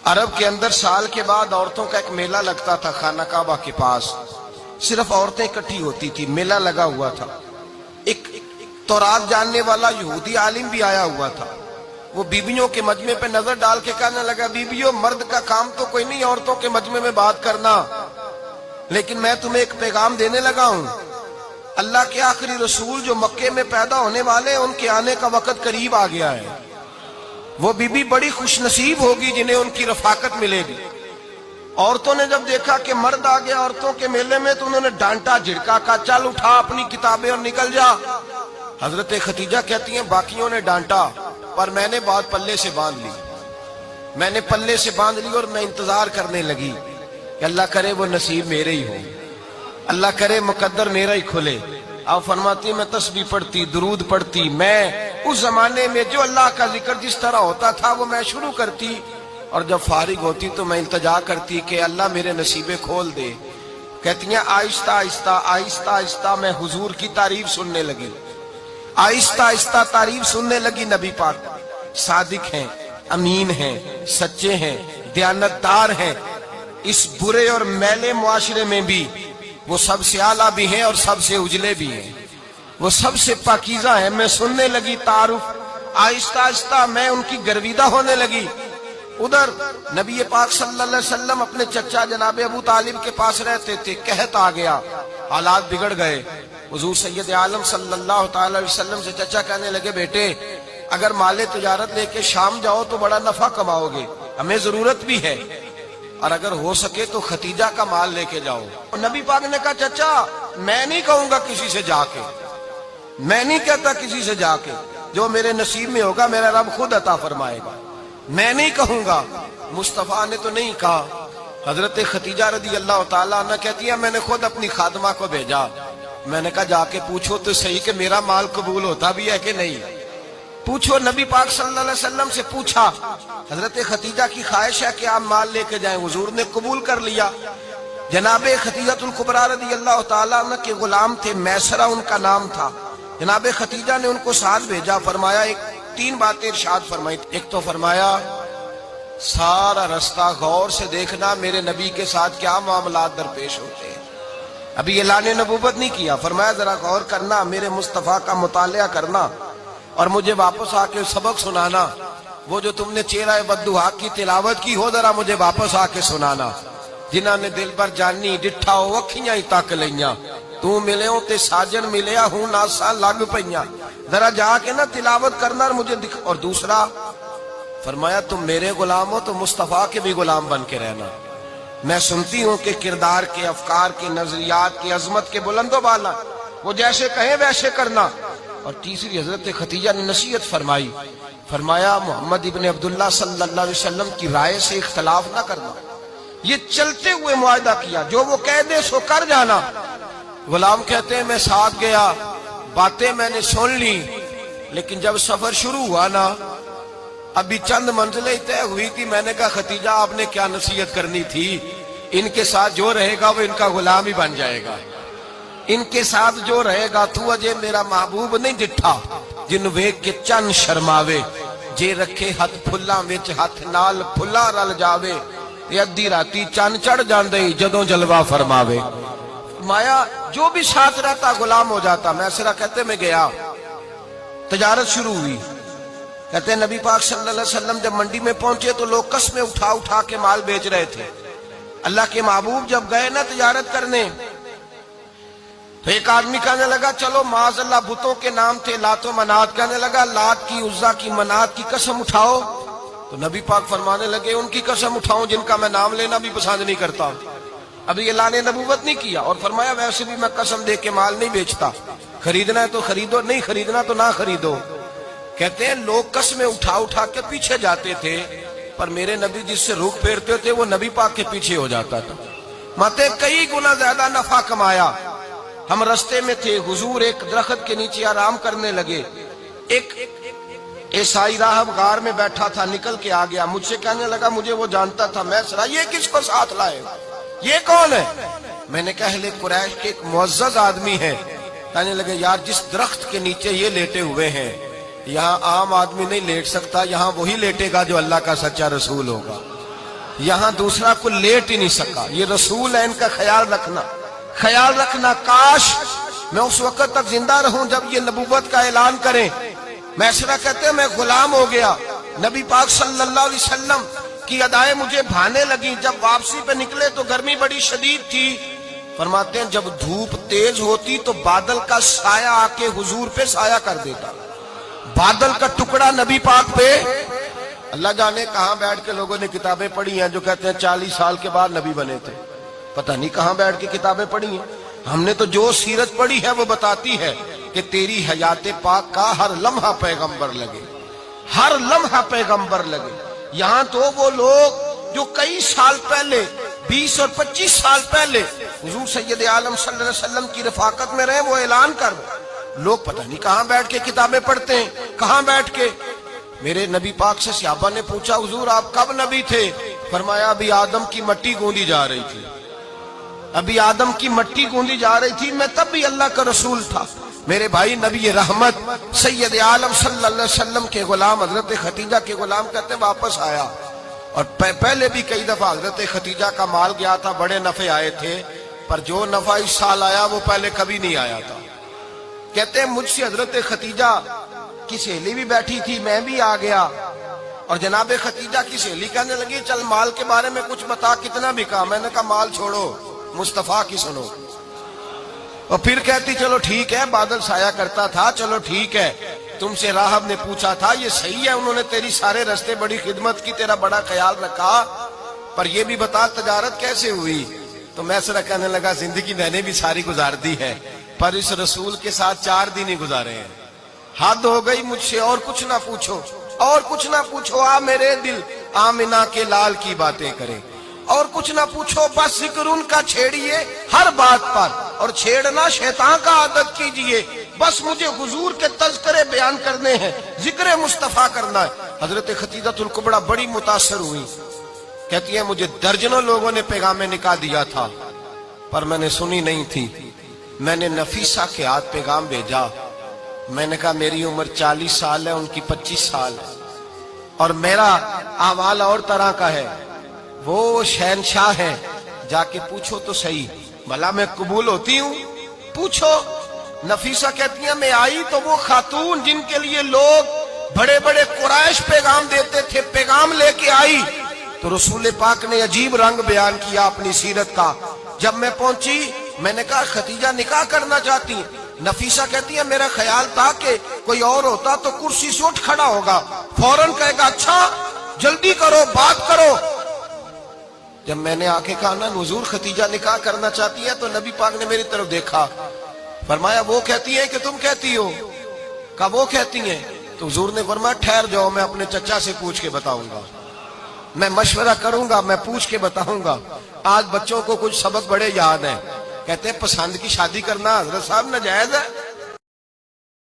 عرب کے اندر سال کے بعد عورتوں کا ایک میلہ لگتا تھا خانہ کعبہ کے پاس، صرف عورتیں اکٹھی ہوتی تھی، میلہ لگا ہوا تھا۔ ایک تورات جاننے والا یہودی عالم بھی آیا ہوا تھا، وہ بیویوں کے مجمع پہ نظر ڈال کے کہنے لگا، بیویوں مرد کا کام تو کوئی نہیں عورتوں کے مجمع میں بات کرنا، لیکن میں تمہیں ایک پیغام دینے لگا ہوں، اللہ کے آخری رسول جو مکے میں پیدا ہونے والے ان کے آنے کا وقت قریب آ گیا ہے، وہ بیوی بڑی خوش نصیب ہوگی جنہیں ان کی رفاقت ملے گی۔ عورتوں نے جب دیکھا کہ مرد آ گیا عورتوں کے میلے میں تو انہوں نے ڈانٹا جھڑکا، کہا چل اٹھا اپنی کتابیں اور نکل جا۔ حضرت خدیجہ کہتی ہیں باقیوں نے ڈانٹا پر میں نے بات پلے سے باندھ لی، میں نے پلے سے باندھ لی اور میں انتظار کرنے لگی کہ اللہ کرے وہ نصیب میرے ہی ہو، اللہ کرے مقدر میرا ہی کھلے۔ آپ فرماتی میں تسبیح پڑھتی، درود پڑھتی، میں اس زمانے میں جو اللہ کا ذکر جس طرح ہوتا تھا وہ میں شروع کرتی، اور جب فارغ ہوتی تو میں التجا کرتی کہ اللہ میرے نصیبے کھول دے۔ کہتی ہیں آہستہ آہستہ آہستہ آہستہ میں حضور کی تعریف سننے لگی، آہستہ آہستہ تعریف سننے لگی۔ نبی پاک صادق ہیں، امین ہیں، سچے ہیں، دیانتدار ہیں، اس برے اور میلے معاشرے میں بھی وہ سب سے اعلیٰ بھی ہیں اور سب سے اجلے بھی ہیں، وہ سب سے پاکیزہ ہیں۔ میں سننے لگی تعارف، آہستہ آہستہ میں ان کی گرویدہ ہونے لگی۔ ادھر نبی پاک صلی اللہ علیہ وسلم اپنے چچا جناب ابو طالب کے پاس رہتے تھے، قحط آ گیا، حالات بگڑ گئے۔ حضور سید عالم صلی اللہ تعالی علیہ وسلم سے چچا کہنے لگے بیٹے اگر مال تجارت لے کے شام جاؤ تو بڑا نفع کماؤ گے، ہمیں ضرورت بھی ہے، اور اگر ہو سکے تو ختیجہ کا مال لے کے جاؤ۔ اور نبی پاک نے کہا چچا میں نہیں کہوں گا کسی سے جا کے، میں نہیں کہتا کسی سے جا کے، جو میرے نصیب میں ہوگا میرا رب خود عطا فرمائے گا، میں نہیں کہوں گا۔ مصطفیٰ نے تو نہیں کہا۔ حضرت ختیجہ رضی اللہ تعالیٰ عنہ کہتی ہے میں نے خود اپنی خادمہ کو بھیجا، میں نے کہا جا کے پوچھو تو صحیح کہ میرا مال قبول ہوتا بھی ہے کہ نہیں، پوچھو۔ نبی پاک صلی اللہ علیہ وسلم سے پوچھا، حضرت ختیجہ کی خواہش ہے کہ آپ مال لے کے جائیں، حضور نے قبول کر لیا۔ جناب ختیجہ الکبریٰ رضی اللہ تعالیٰ عنہ کے غلام تھے، میسرہ ان کا نام تھا، جناب ختیجہ نے ان کو ساتھ بھیجا۔ فرمایا تین باتیں ارشاد فرمائی، ایک تو فرمایا سارا رستہ غور سے دیکھنا میرے نبی کے ساتھ کیا معاملات درپیش ہوتے ہیں، ابھی اعلان نبوت نہیں کیا، فرمایا ذرا غور کرنا، میرے مصطفیٰ کا مطالعہ کرنا اور مجھے واپس آ کے سبق سنانا، وہ جو تم نے چہرہ بددعا کی تلاوت کی ہو ذرا مجھے واپس آ کے سنانا۔ جنہاں نے دل بر جانی ڈٹھا ہو اکھیاں ہی تک لیاں، تو ملے ہوں تے ساجن ملیا ہوں ناساں لگ پئیاں، ذرا جا کے نا تلاوت کرنا اور مجھے دکھ۔ اور دوسرا فرمایا تم میرے غلام ہو تو مصطفیٰ کے بھی غلام بن کے رہنا، میں سنتی ہوں کہ کردار کے، افکار کے، نظریات کی، عظمت کے بلند و بالا، وہ جیسے کہیں ویسے کرنا۔ اور تیسری حضرت ختیجہ نے نصیحت فرمائی، فرمایا محمد ابن عبداللہ صلی اللہ علیہ وسلم کی رائے سے اختلاف نہ کرنا، یہ چلتے ہوئے معاہدہ کیا، جو وہ کہہ دے سو کر جانا۔ غلام کہتے ہیں میں ساتھ گیا، باتیں میں نے سن لی، لیکن جب سفر شروع ہوا نا ابھی چند منزلیں طے ہوئی تھی، میں نے کہا ختیجہ آپ نے کیا نصیحت کرنی تھی، ان کے ساتھ جو رہے گا وہ ان کا غلام ہی بن جائے گا، ان کے ساتھ جو رہے گا تو اجے میرا محبوب نہیں ڈٹھا جن ویکھ کے چن شرماوے، جے رکھے ہاتھ پھلاں وچ ہاتھ نال پھلا رل جاوے، تے ادھی راتی چن چڑھ جاندے جدوں جلوہ فرماوے۔ مایا جو بھی ساتھ رہتا غلام ہو جاتا۔ میں سرا کہتے میں گیا، تجارت شروع ہوئی، کہتے ہیں نبی پاک صلی اللہ علیہ وسلم جب منڈی میں پہنچے تو لوگ قسمیں اٹھا اٹھا کے مال بیچ رہے تھے۔ اللہ کے محبوب جب گئے نا تجارت کرنے تو ایک آدمی کہنے لگا چلو معاذ اللہ بتوں کے نام تھے لات و منات، کہنے لگا لات کی، عزا کی، منات کی قسم اٹھاؤ، تو نبی پاک فرمانے لگے ان کی قسم اٹھاؤں جن کا میں نام لینا بھی پسند نہیں کرتا، ابھی اعلان نبوت نہیں کیا۔ اور فرمایا ویسے بھی میں قسم دے کے مال نہیں بیچتا، خریدنا ہے تو خریدو، نہیں خریدنا تو نہ خریدو۔ کہتے ہیں لوگ قسمیں اٹھا اٹھا کے پیچھے جاتے تھے، پر میرے نبی جس سے رخ پھیرتے تھے وہ نبی پاک کے پیچھے ہو جاتا تھا۔ ماتے کئی گنا زیادہ نفع کمایا۔ ہم رستے میں تھے، حضور ایک درخت کے نیچے آرام کرنے لگے، ایک عیسائی راہب غار میں بیٹھا تھا، نکل کے آ گیا، مجھ سے کہنے لگا مجھے وہ جانتا تھا، میں سرا یہ کس کو ساتھ لائے، یہ کون ہے؟ میں نے کہا اہل قریش کے ایک معزز آدمی ہے۔ کہنے لگے یار جس درخت کے نیچے یہ لیٹے ہوئے ہیں یہاں عام آدمی نہیں لیٹ سکتا، یہاں وہی لیٹے گا جو اللہ کا سچا رسول ہوگا۔ یہاں دوسرا کوئی لیٹ ہی نہیں سکا. یہ رسول ہے، ان کا خیال رکھنا. کاش میں اس وقت تک زندہ رہوں جب یہ نبوت کا اعلان کریں. میسرہ کہتے ہیں میں غلام ہو گیا. نبی پاک صلی اللہ علیہ وسلم کی ادائیں مجھے بھانے لگیں. جب واپسی پہ نکلے تو گرمی بڑی شدید تھی. فرماتے ہیں جب دھوپ تیز ہوتی تو بادل کا سایہ آ کے حضور پہ سایہ کر دیتا. بادل کا ٹکڑا نبی پاک پہ. اللہ جانے کہاں بیٹھ کے لوگوں نے کتابیں پڑھی ہیں جو کہتے ہیں 40 سال کے بعد نبی بنے تھے. پتہ نہیں کہاں بیٹھ کے کتابیں پڑھی ہیں. ہم نے تو جو سیرت پڑھی ہے وہ بتاتی ہے کہ تیری حیات پاک کا ہر لمحہ پیغمبر لگے، ہر لمحہ پیغمبر لگے. یہاں تو وہ لوگ جو کئی سال پہلے 20 اور 25 سال پہلے حضور سید عالم صلی اللہ علیہ وسلم کی رفاقت میں رہے وہ اعلان کر لوگ پتہ نہیں کہاں بیٹھ کے کتابیں پڑھتے ہیں، کہاں بیٹھ کے. میرے نبی پاک سے صحابہ نے پوچھا حضور آپ کب نبی تھے؟ فرمایا ابھی آدم کی مٹی گوندی جا رہی تھی، ابھی آدم کی مٹی گوندی جا رہی تھی، میں تب بھی اللہ کا رسول تھا. میرے بھائی نبی رحمت سید عالم صلی اللہ علیہ وسلم کے غلام حضرت ختیجہ کے غلام کہتے واپس آیا. اور پہلے بھی کئی دفعہ حضرت ختیجہ کا مال گیا تھا، بڑے نفع آئے تھے، پر جو نفع اس سال آیا وہ پہلے کبھی نہیں آیا تھا. کہتے ہیں مجھ سے حضرت ختیجہ کی سہیلی بھی بیٹھی تھی، میں بھی آ گیا. اور جناب ختیجہ کی سہیلی کہنے لگی چل مال کے بارے میں کچھ بتا، کتنا بکا؟ میں نے کہا مال چھوڑو، مصطفیٰ کی سنو. اور پھر کہتی چلو ٹھیک ہے، بادل سایہ کرتا تھا، چلو ٹھیک ہے. تم سے راہب نے پوچھا تھا یہ صحیح ہے، انہوں نے تیری سارے رستے بڑی خدمت کی، تیرا بڑا خیال رکھا، پر یہ بھی بتا تجارت کیسے ہوئی؟ تو میں سرا کہنے لگا زندگی میں نے بھی ساری گزار دی ہے، پر اس رسول کے ساتھ 4 دن ہی گزارے ہیں. حد ہو گئی مجھ سے، اور کچھ نہ پوچھو، اور کچھ نہ پوچھو. آ میرے دل آمنہ کے لال کی باتیں کرے، اور کچھ نہ پوچھو، بس ذکر ان کا چھیڑیے ہر بات پر، اور چھیڑنا شیطان کا عادت کیجئے. بس مجھے حضور کے تذکرے بیان کرنے ہیں، ذکر مصطفیٰ کرنا ہے. حضرت ختیجہ الکبریٰ بڑی متاثر ہوئی. کہتی ہے مجھے درجنوں لوگوں نے پیغام نکاح دیا تھا پر میں نے سنی نہیں تھی. میں نے نفیسہ کے ہاتھ پیغام بھیجا. میں نے کہا میری عمر 40 سال ہے، ان کی 25 سال ہے، اور میرا اعمال اور طرح کا ہے. وہ شہنشاہ ہیں، جا کے پوچھو تو صحیح، بھلا میں قبول ہوتی ہوں؟ پوچھو. نفیسہ کہتی ہیں میں آئی تو وہ خاتون جن کے لیے لوگ بڑے بڑے قریش پیغام دیتے تھے، پیغام لے کے آئی. تو رسول پاک نے عجیب رنگ بیان کیا اپنی سیرت کا. جب میں پہنچی میں نے کہا ختیجہ نکاح کرنا چاہتی ہیں؟ نفیسہ کہتی ہے میرا خیال تھا کہ کوئی اور ہوتا تو کرسی سے اٹھ کھڑا ہوگا، فوراً کہے گا اچھا جلدی کرو بات کرو. جب میں نے آ کے کہا نا حضور ختیجہ نکاح کرنا چاہتی ہے، تو نبی پاک نے میری طرف دیکھا، فرمایا وہ کہتی ہے کہ تم کہتی ہو؟ کہا وہ کہتی ہیں. تو حضور نے فرمایا ٹھہر جاؤ، میں اپنے چچا سے پوچھ کے بتاؤں گا، میں مشورہ کروں گا، میں پوچھ کے بتاؤں گا. آج بچوں کو کچھ سبق بڑے یاد ہیں. کہتے ہیں پسند کی شادی کرنا حضرت صاحب ناجائز ہے.